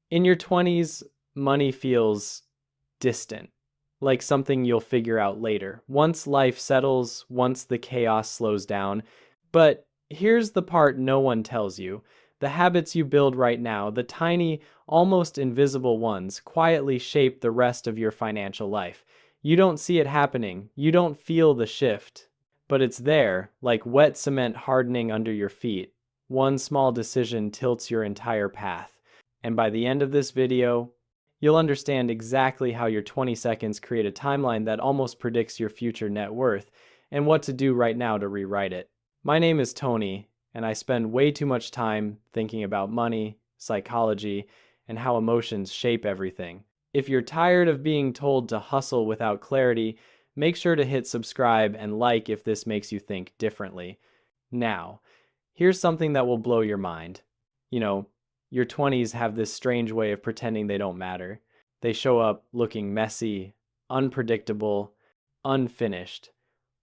In your 20s, money feels distant, like something you'll figure out later, once life settles, once the chaos slows down. But here's the part no one tells you. The habits you build right now, the tiny, almost invisible ones, quietly shape the rest of your financial life. You don't see it happening, you don't feel the shift, but it's there, like wet cement hardening under your feet. One small decision tilts your entire path. And by the end of this video, you'll understand exactly how your 20 seconds create a timeline that almost predicts your future net worth and what to do right now to rewrite it. My name is Tony, and I spend way too much time thinking about money, psychology, and how emotions shape everything. If you're tired of being told to hustle without clarity, make sure to hit subscribe and like if this makes you think differently. Now, here's something that will blow your mind. You know, your 20s have this strange way of pretending they don't matter. They show up looking messy, unpredictable, unfinished,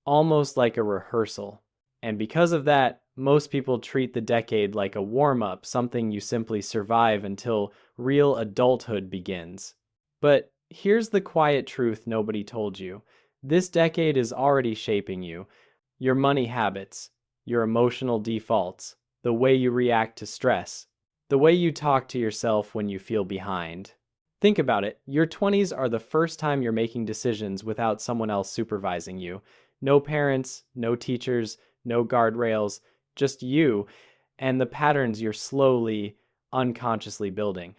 almost like a rehearsal. And because of that, most people treat the decade like a warm-up, something you simply survive until real adulthood begins. But here's the quiet truth nobody told you. This decade is already shaping you. Your money habits, your emotional defaults, the way you react to stress, the way you talk to yourself when you feel behind. Think about it. Your 20s are the first time you're making decisions without someone else supervising you. No parents, no teachers, no guardrails, just you and the patterns you're slowly, unconsciously building.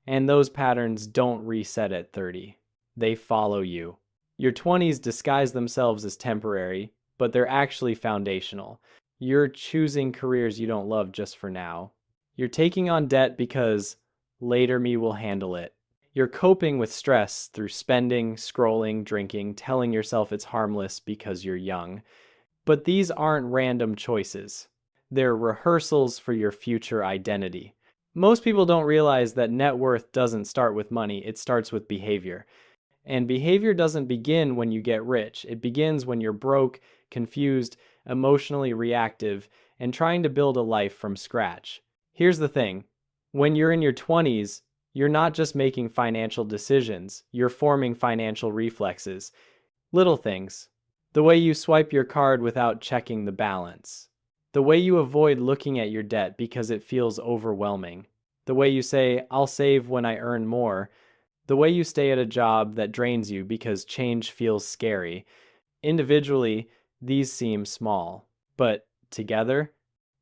And those patterns don't reset at 30. They follow you. Your 20s disguise themselves as temporary, but they're actually foundational. You're choosing careers you don't love just for now. You're taking on debt because later me will handle it. You're coping with stress through spending, scrolling, drinking, telling yourself it's harmless because you're young. But these aren't random choices. They're rehearsals for your future identity. Most people don't realize that net worth doesn't start with money, it starts with behavior. And behavior doesn't begin when you get rich. It begins when you're broke, confused, emotionally reactive, and trying to build a life from scratch. Here's the thing. When you're in your 20s, you're not just making financial decisions, you're forming financial reflexes. Little things. The way you swipe your card without checking the balance. The way you avoid looking at your debt because it feels overwhelming. The way you say, I'll save when I earn more. The way you stay at a job that drains you because change feels scary. Individually, these seem small, but together,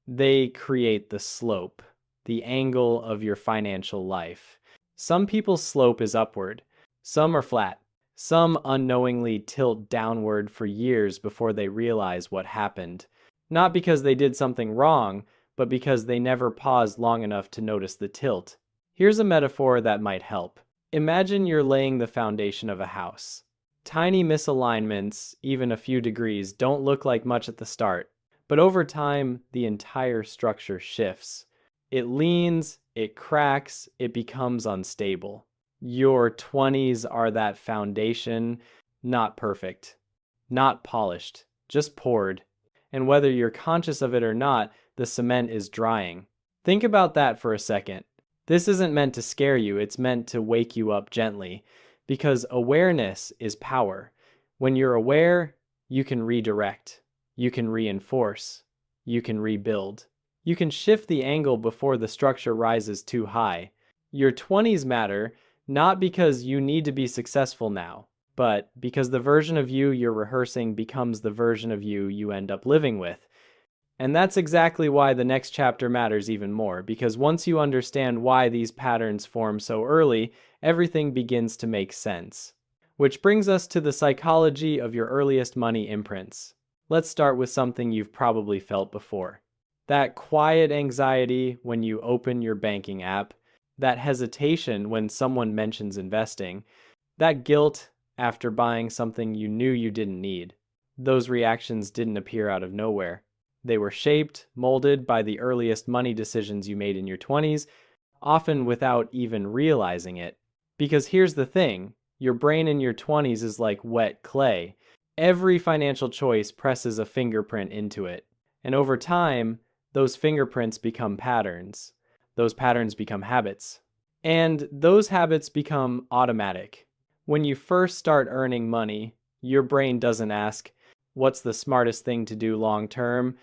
they create the slope, the angle of your financial life. Some people's slope is upward, some are flat, some unknowingly tilt downward for years before they realize what happened. Not because they did something wrong, but because they never paused long enough to notice the tilt. Here's a metaphor that might help. Imagine you're laying the foundation of a house. Tiny misalignments, even a few degrees, don't look like much at the start, but over time, the entire structure shifts. It leans, it cracks, it becomes unstable. Your 20s are that foundation, not perfect, not polished, just poured. And whether you're conscious of it or not, the cement is drying. Think about that for a second. This isn't meant to scare you, it's meant to wake you up gently. Because awareness is power. When you're aware, you can redirect, you can reinforce, you can rebuild. You can shift the angle before the structure rises too high. Your 20s matter not because you need to be successful now, but because the version of you you're rehearsing becomes the version of you you end up living with. And that's exactly why the next chapter matters even more, because once you understand why these patterns form so early, everything begins to make sense. Which brings us to the psychology of your earliest money imprints. Let's start with something you've probably felt before. That quiet anxiety when you open your banking app, that hesitation when someone mentions investing, that guilt after buying something you knew you didn't need. Those reactions didn't appear out of nowhere. They were shaped, molded by the earliest money decisions you made in your 20s, often without even realizing it. Because here's the thing, your brain in your 20s is like wet clay. Every financial choice presses a fingerprint into it. And over time, those fingerprints become patterns. Those patterns become habits. And those habits become automatic. When you first start earning money, your brain doesn't ask, what's the smartest thing to do long term?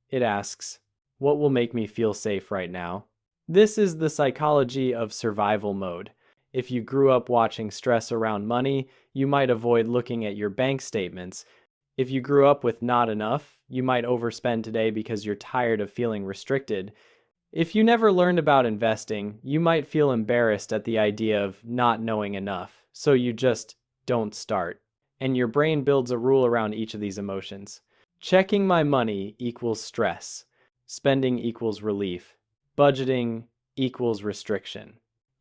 It asks, what will make me feel safe right now? This is the psychology of survival mode. If you grew up watching stress around money, you might avoid looking at your bank statements. If you grew up with not enough, you might overspend today because you're tired of feeling restricted. If you never learned about investing, you might feel embarrassed at the idea of not knowing enough, so you just don't start. And your brain builds a rule around each of these emotions. Checking my money equals stress. Spending equals relief. Budgeting equals restriction.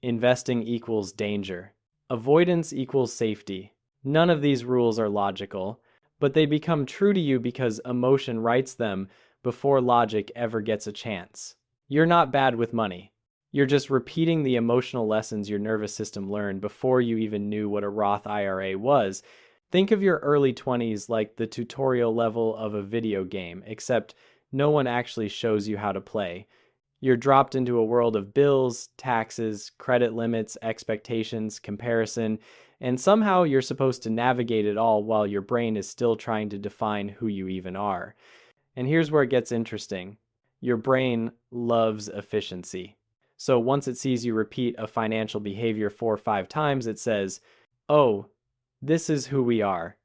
Investing equals danger. Avoidance equals safety. None of these rules are logical, but they become true to you because emotion writes them before logic ever gets a chance. You're not bad with money. You're just repeating the emotional lessons your nervous system learned before you even knew what a Roth IRA was. Think of your early 20s like the tutorial level of a video game, except no one actually shows you how to play. You're dropped into a world of bills, taxes, credit limits, expectations, comparison, and somehow you're supposed to navigate it all while your brain is still trying to define who you even are. And here's where it gets interesting. Your brain loves efficiency. So once it sees you repeat a financial behavior 4 or 5 times, it says, oh, this is who we are.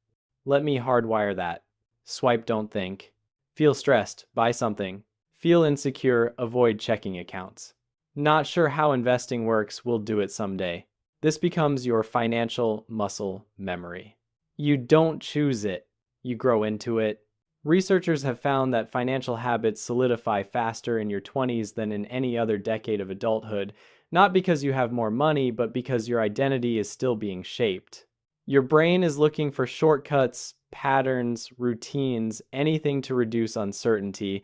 Let me hardwire that. Swipe, don't think. Feel stressed, buy something. Feel insecure, avoid checking accounts. Not sure how investing works, we'll do it someday. This becomes your financial muscle memory. You don't choose it, you grow into it. Researchers have found that financial habits solidify faster in your 20s than in any other decade of adulthood, not because you have more money, but because your identity is still being shaped. Your brain is looking for shortcuts, patterns, routines, anything to reduce uncertainty,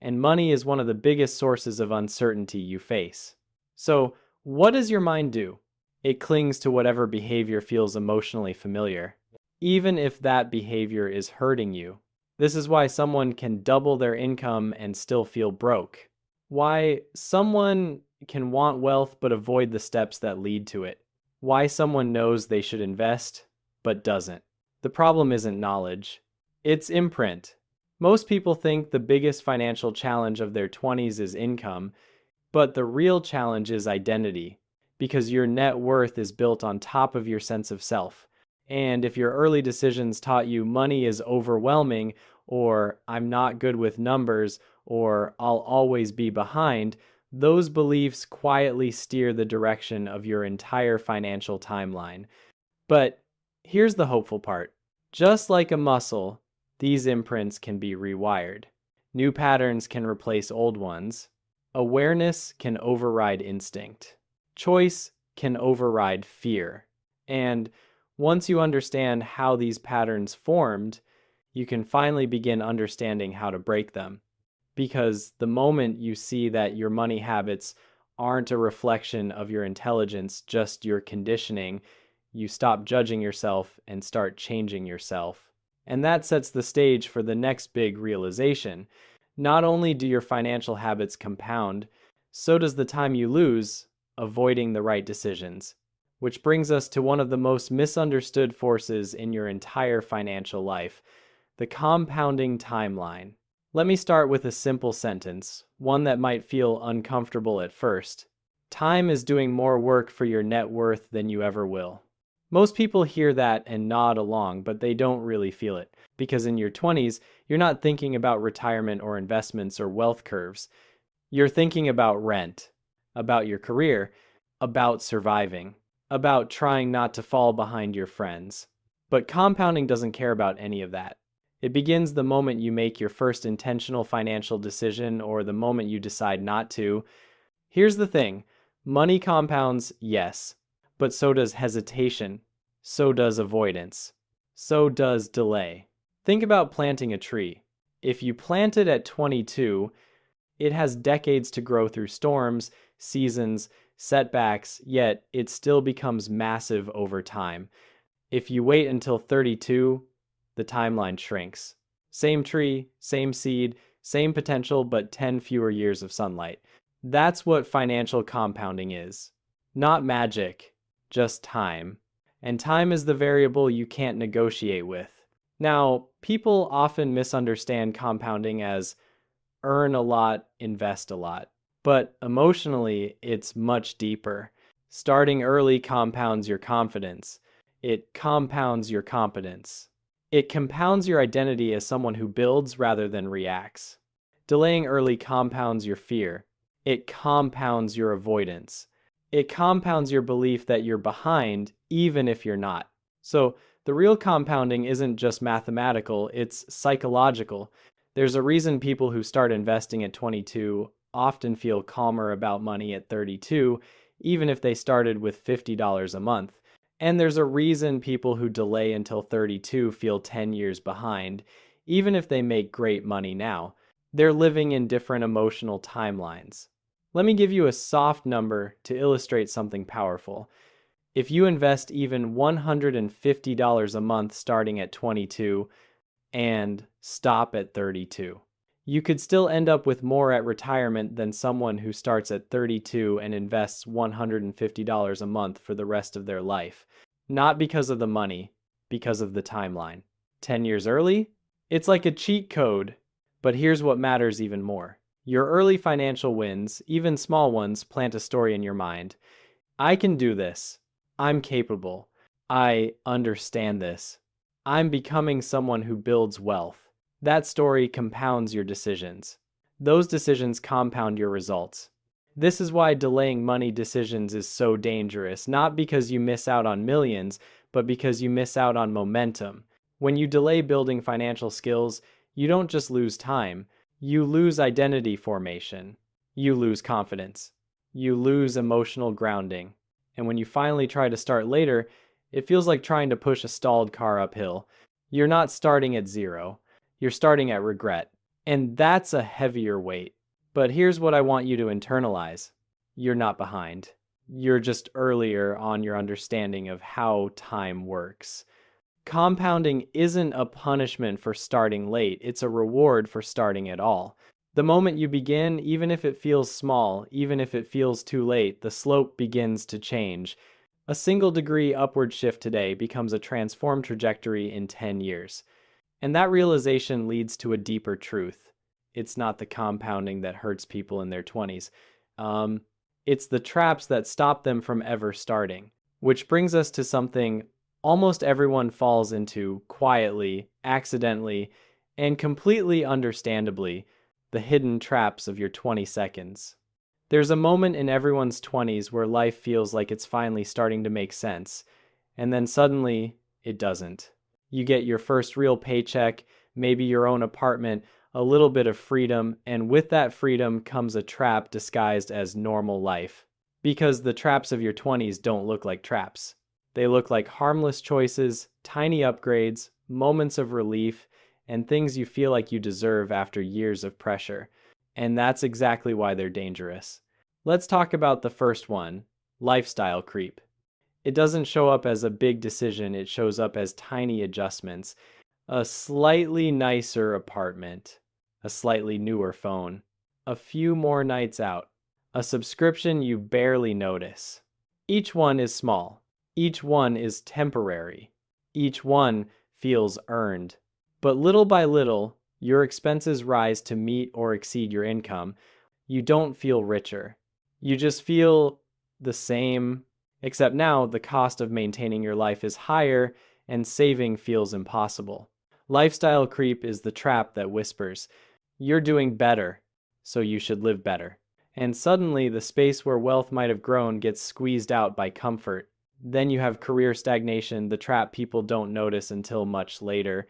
and money is one of the biggest sources of uncertainty you face. So, what does your mind do? It clings to whatever behavior feels emotionally familiar, even if that behavior is hurting you. This is why someone can double their income and still feel broke. Why someone can want wealth but avoid the steps that lead to it. Why someone knows they should invest but doesn't. The problem isn't knowledge, it's imprint. Most people think the biggest financial challenge of their 20s is income, but the real challenge is identity, because your net worth is built on top of your sense of self. And if your early decisions taught you money is overwhelming, or I'm not good with numbers, or I'll always be behind, those beliefs quietly steer the direction of your entire financial timeline. But here's the hopeful part. Just like a muscle, these imprints can be rewired. New patterns can replace old ones. Awareness can override instinct. Choice can override fear. And once you understand how these patterns formed, you can finally begin understanding how to break them. Because the moment you see that your money habits aren't a reflection of your intelligence, just your conditioning, you stop judging yourself and start changing yourself. And that sets the stage for the next big realization. Not only do your financial habits compound, so does the time you lose avoiding the right decisions. Which brings us to one of the most misunderstood forces in your entire financial life, the compounding timeline. Let me start with a simple sentence, one that might feel uncomfortable at first. Time is doing more work for your net worth than you ever will. Most people hear that and nod along, but they don't really feel it, because in your 20s, you're not thinking about retirement or investments or wealth curves. You're thinking about rent, about your career, about surviving, about trying not to fall behind your friends. But compounding doesn't care about any of that. It begins the moment you make your first intentional financial decision or the moment you decide not to. Here's the thing, money compounds, yes. But so does hesitation, so does avoidance, so does delay. Think about planting a tree. If you plant it at 22, it has decades to grow through storms, seasons, setbacks, yet it still becomes massive over time. If you wait until 32, the timeline shrinks. Same tree, same seed, same potential, but 10 fewer years of sunlight. That's what financial compounding is. Not magic, just time. And time is the variable you can't negotiate with. Now, people often misunderstand compounding as earn a lot, invest a lot. But emotionally, it's much deeper. Starting early compounds your confidence. It compounds your competence. It compounds your identity as someone who builds rather than reacts. Delaying early compounds your fear. It compounds your avoidance. It compounds your belief that you're behind, even if you're not. So, the real compounding isn't just mathematical, it's psychological. There's a reason people who start investing at 22 often feel calmer about money at 32, even if they started with $50 a month. And there's a reason people who delay until 32 feel 10 years behind, even if they make great money now. They're living in different emotional timelines. Let me give you a soft number to illustrate something powerful. If you invest even $150 a month starting at 22, and stop at 32. You could still end up with more at retirement than someone who starts at 32 and invests $150 a month for the rest of their life. Not because of the money, because of the timeline. 10 years early? It's like a cheat code, but here's what matters even more. Your early financial wins, even small ones, plant a story in your mind. I can do this. I'm capable. I understand this. I'm becoming someone who builds wealth. That story compounds your decisions. Those decisions compound your results. This is why delaying money decisions is so dangerous, not because you miss out on millions, but because you miss out on momentum. When you delay building financial skills, you don't just lose time, you lose identity formation. You lose confidence. You lose emotional grounding. And when you finally try to start later, it feels like trying to push a stalled car uphill. You're not starting at zero. You're starting at regret. And that's a heavier weight. But here's what I want you to internalize. You're not behind. You're just earlier on your understanding of how time works. Compounding isn't a punishment for starting late. It's a reward for starting at all. The moment you begin, even if it feels small, even if it feels too late, the slope begins to change. A single degree upward shift today becomes a transformed trajectory in 10 years. And that realization leads to a deeper truth. It's not the compounding that hurts people in their 20s. It's the traps that stop them from ever starting. Which brings us to something almost everyone falls into quietly, accidentally, and completely understandably, the hidden traps of your 20 seconds. There's a moment in everyone's 20s where life feels like it's finally starting to make sense, and then suddenly, it doesn't. You get your first real paycheck, maybe your own apartment, a little bit of freedom, and with that freedom comes a trap disguised as normal life. Because the traps of your 20s don't look like traps. They look like harmless choices, tiny upgrades, moments of relief, and things you feel like you deserve after years of pressure. And that's exactly why they're dangerous. Let's talk about the first one, lifestyle creep. It doesn't show up as a big decision, it shows up as tiny adjustments. A slightly nicer apartment, a slightly newer phone, a few more nights out, a subscription you barely notice. Each one is small. Each one is temporary. Each one feels earned. But little by little, your expenses rise to meet or exceed your income. You don't feel richer. You just feel the same, except now the cost of maintaining your life is higher and saving feels impossible. Lifestyle creep is the trap that whispers, "You're doing better, so you should live better." And suddenly the space where wealth might have grown gets squeezed out by comfort. Then you have career stagnation, the trap people don't notice until much later.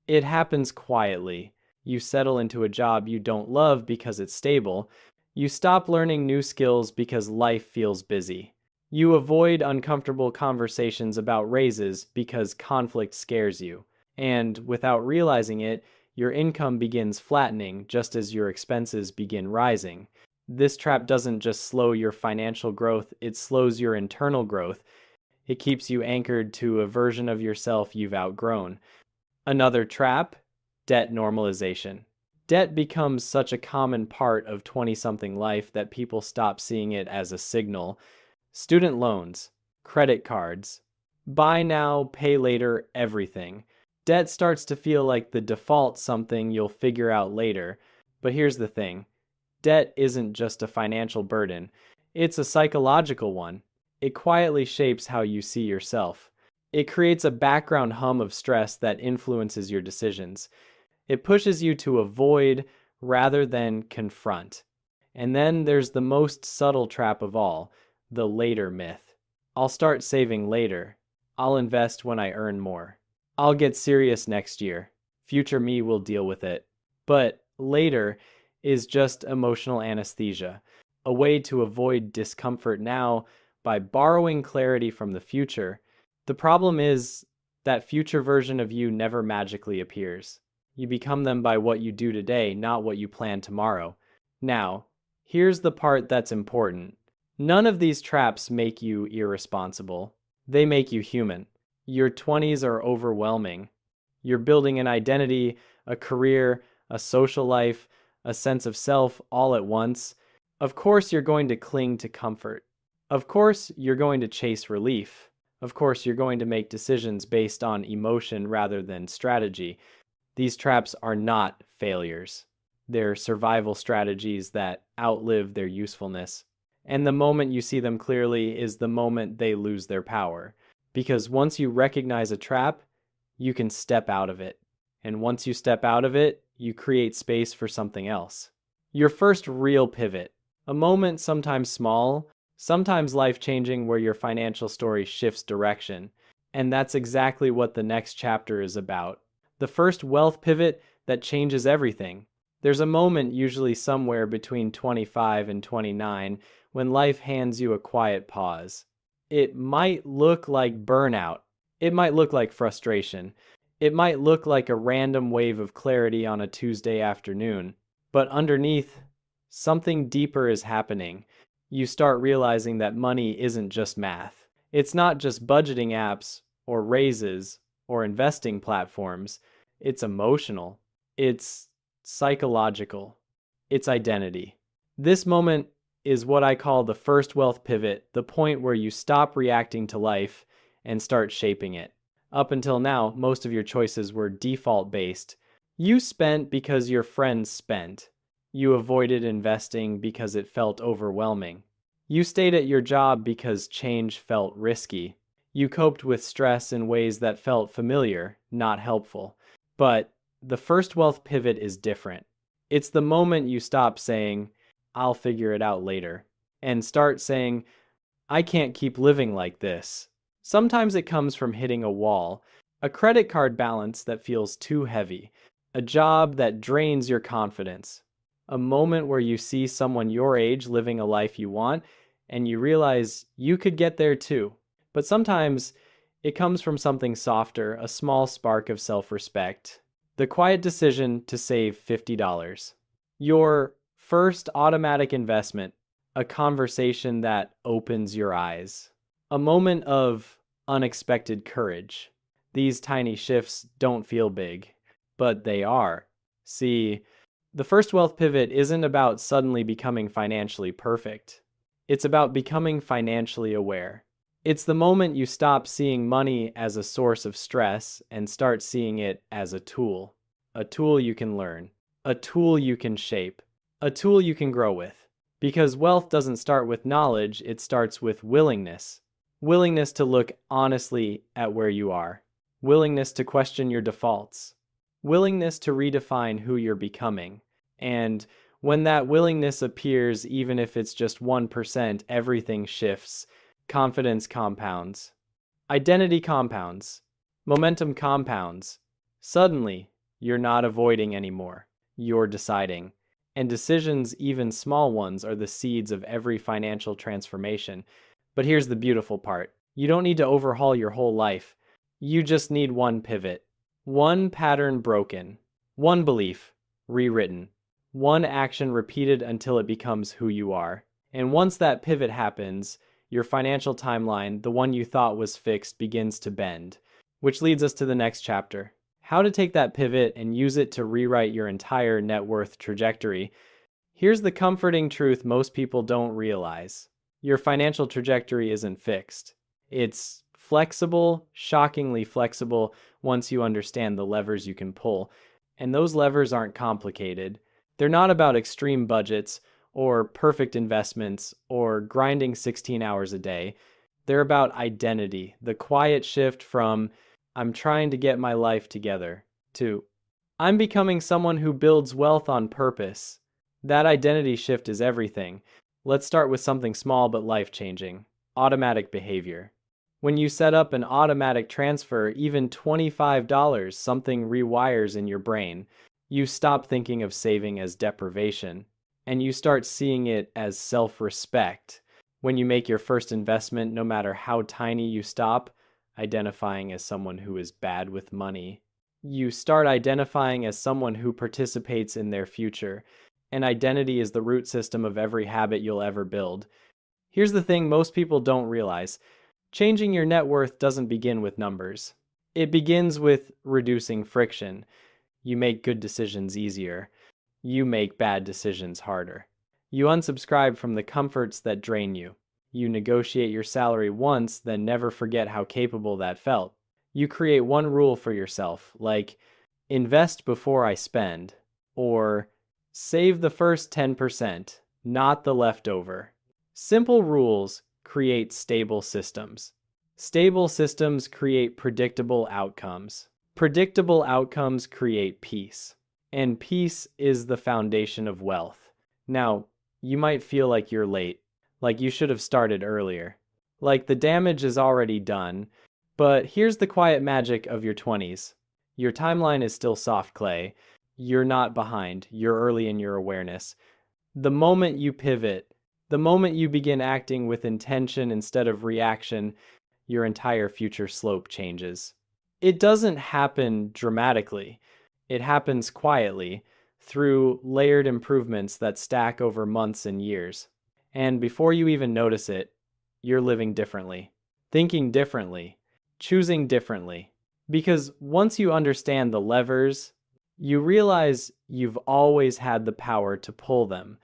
It happens quietly. You settle into a job you don't love because it's stable. You stop learning new skills because life feels busy. You avoid uncomfortable conversations about raises because conflict scares you. And without realizing it, your income begins flattening just as your expenses begin rising. This trap doesn't just slow your financial growth, it slows your internal growth. It keeps you anchored to a version of yourself you've outgrown. Another trap, debt normalization. Debt becomes such a common part of 20-something life that people stop seeing it as a signal. Student loans, credit cards, buy now, pay later, everything. Debt starts to feel like the default something you'll figure out later. But here's the thing. Debt isn't just a financial burden, it's a psychological one. It quietly shapes how you see yourself. It creates a background hum of stress that influences your decisions. It pushes you to avoid rather than confront. And then there's the most subtle trap of all, the later myth. I'll start saving later. I'll invest when I earn more. I'll get serious next year. Future me will deal with it. But later is just emotional anesthesia, a way to avoid discomfort now by borrowing clarity from the future. The problem is that future version of you never magically appears. You become them by what you do today, not what you plan tomorrow. Now, here's the part that's important. None of these traps make you irresponsible. They make you human. Your 20s are overwhelming. You're building an identity, a career, a social life, a sense of self all at once. Of course, you're going to cling to comfort. Of course, you're going to chase relief. Of course, you're going to make decisions based on emotion rather than strategy. These traps are not failures. They're survival strategies that outlive their usefulness. And the moment you see them clearly is the moment they lose their power. Because once you recognize a trap, you can step out of it. And once you step out of it, you create space for something else. Your first real pivot. A moment sometimes small, sometimes life-changing, where your financial story shifts direction. And that's exactly what the next chapter is about. The first wealth pivot that changes everything. There's a moment, usually somewhere between 25 and 29, when life hands you a quiet pause. It might look like burnout. It might look like frustration. It might look like a random wave of clarity on a Tuesday afternoon. But underneath, something deeper is happening. You start realizing that money isn't just math. It's not just budgeting apps or raises or investing platforms. It's emotional. It's psychological. It's identity. This moment is what I call the first wealth pivot, the point where you stop reacting to life and start shaping it. Up until now, most of your choices were default-based. You spent because your friends spent. You avoided investing because it felt overwhelming. You stayed at your job because change felt risky. You coped with stress in ways that felt familiar, not helpful. But the first wealth pivot is different. It's the moment you stop saying, "I'll figure it out later," and start saying, "I can't keep living like this." Sometimes it comes from hitting a wall, a credit card balance that feels too heavy, a job that drains your confidence, a moment where you see someone your age living a life you want, and you realize you could get there too. But sometimes it comes from something softer, a small spark of self-respect, the quiet decision to save $50. Your first automatic investment, a conversation that opens your eyes. A moment of unexpected courage. These tiny shifts don't feel big, but they are. See, the first wealth pivot isn't about suddenly becoming financially perfect. It's about becoming financially aware. It's the moment you stop seeing money as a source of stress and start seeing it as a tool you can learn, a tool you can shape, a tool you can grow with. Because wealth doesn't start with knowledge, it starts with willingness. Willingness to look honestly at where you are. Willingness to question your defaults. Willingness to redefine who you're becoming. And when that willingness appears, even if it's just 1%, everything shifts. Confidence compounds. Identity compounds. Momentum compounds. Suddenly, you're not avoiding anymore. You're deciding. And decisions, even small ones, are the seeds of every financial transformation. But here's the beautiful part. You don't need to overhaul your whole life. You just need one pivot. One pattern broken. One belief rewritten. One action repeated until it becomes who you are. And once that pivot happens, your financial timeline, the one you thought was fixed, begins to bend. Which leads us to the next chapter. How to take that pivot and use it to rewrite your entire net worth trajectory. Here's the comforting truth most people don't realize. Your financial trajectory isn't fixed. It's flexible, shockingly flexible, once you understand the levers you can pull. And those levers aren't complicated. They're not about extreme budgets or perfect investments or grinding 16 hours a day. They're about identity, the quiet shift from "I'm trying to get my life together" to "I'm becoming someone who builds wealth on purpose." That identity shift is everything. Let's start with something small but life-changing: automatic behavior. When you set up an automatic transfer, even $25, something rewires in your brain. You stop thinking of saving as deprivation, and you start seeing it as self-respect. When you make your first investment, no matter how tiny, you stop identifying as someone who is bad with money. You start identifying as someone who participates in their future. And identity is the root system of every habit you'll ever build. Here's the thing most people don't realize. Changing your net worth doesn't begin with numbers. It begins with reducing friction. You make good decisions easier. You make bad decisions harder. You unsubscribe from the comforts that drain you. You negotiate your salary once, then never forget how capable that felt. You create one rule for yourself, like invest before I spend, or save the first 10%, not the leftover. Simple rules create stable systems. Stable systems create predictable outcomes. Predictable outcomes create peace. And peace is the foundation of wealth. Now, you might feel like you're late, like you should have started earlier, like the damage is already done, but here's the quiet magic of your 20s. Your timeline is still soft clay. You're not behind. You're early in your awareness. The moment you pivot, the moment you begin acting with intention instead of reaction, your entire future slope changes. It doesn't happen dramatically. It happens quietly, through layered improvements that stack over months and years. And before you even notice it, you're living differently, thinking differently, choosing differently. Because once you understand the levers, you realize you've always had the power to pull them.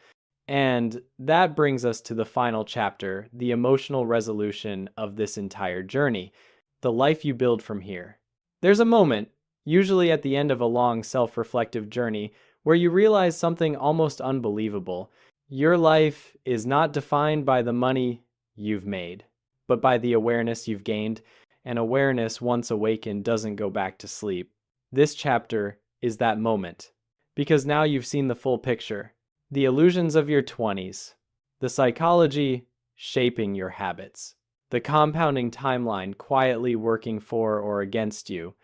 And that brings us to the final chapter, the emotional resolution of this entire journey, the life you build from here. There's a moment, usually at the end of a long self-reflective journey, where you realize something almost unbelievable. Your life is not defined by the money you've made, but by the awareness you've gained, and awareness once awakened doesn't go back to sleep. This chapter is that moment, because now you've seen the full picture. The illusions of your 20s, the psychology shaping your habits, the compounding timeline quietly working for or against you,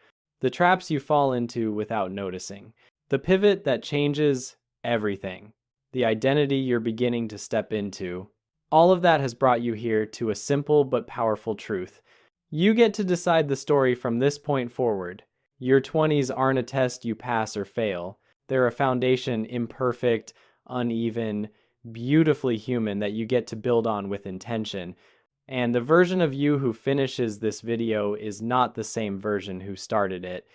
the traps you fall into without noticing, the pivot that changes everything, the identity you're beginning to step into. All of that has brought you here to a simple but powerful truth. You get to decide the story from this point forward. Your 20s aren't a test you pass or fail. They're a foundation, imperfect, uneven, beautifully human, that you get to build on with intention. And the version of you who finishes this video is not the same version who started it.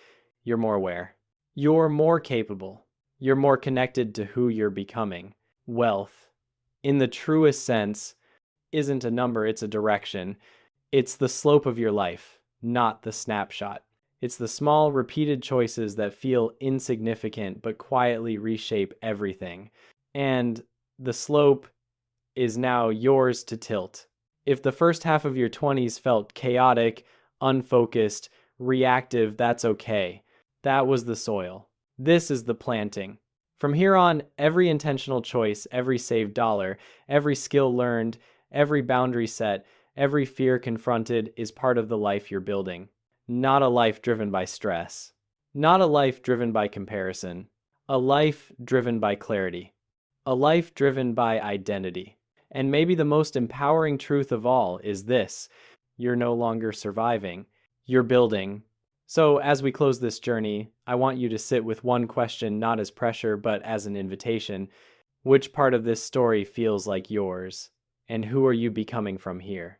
You're more aware. You're more capable. You're more connected to who you're becoming. Wealth, in the truest sense, isn't a number, it's a direction. It's the slope of your life, not the snapshot. It's the small, repeated choices that feel insignificant but quietly reshape everything. And the slope is now yours to tilt. If the first half of your 20s felt chaotic, unfocused, reactive, that's okay. That was the soil. This is the planting. From here on, every intentional choice, every saved dollar, every skill learned, every boundary set, every fear confronted is part of the life you're building. Not a life driven by stress. Not a life driven by comparison. A life driven by clarity. A life driven by identity. And maybe the most empowering truth of all is this: you're no longer surviving, you're building. So as we close this journey, I want you to sit with one question, not as pressure, but as an invitation. Which part of this story feels like yours? And who are you becoming from here?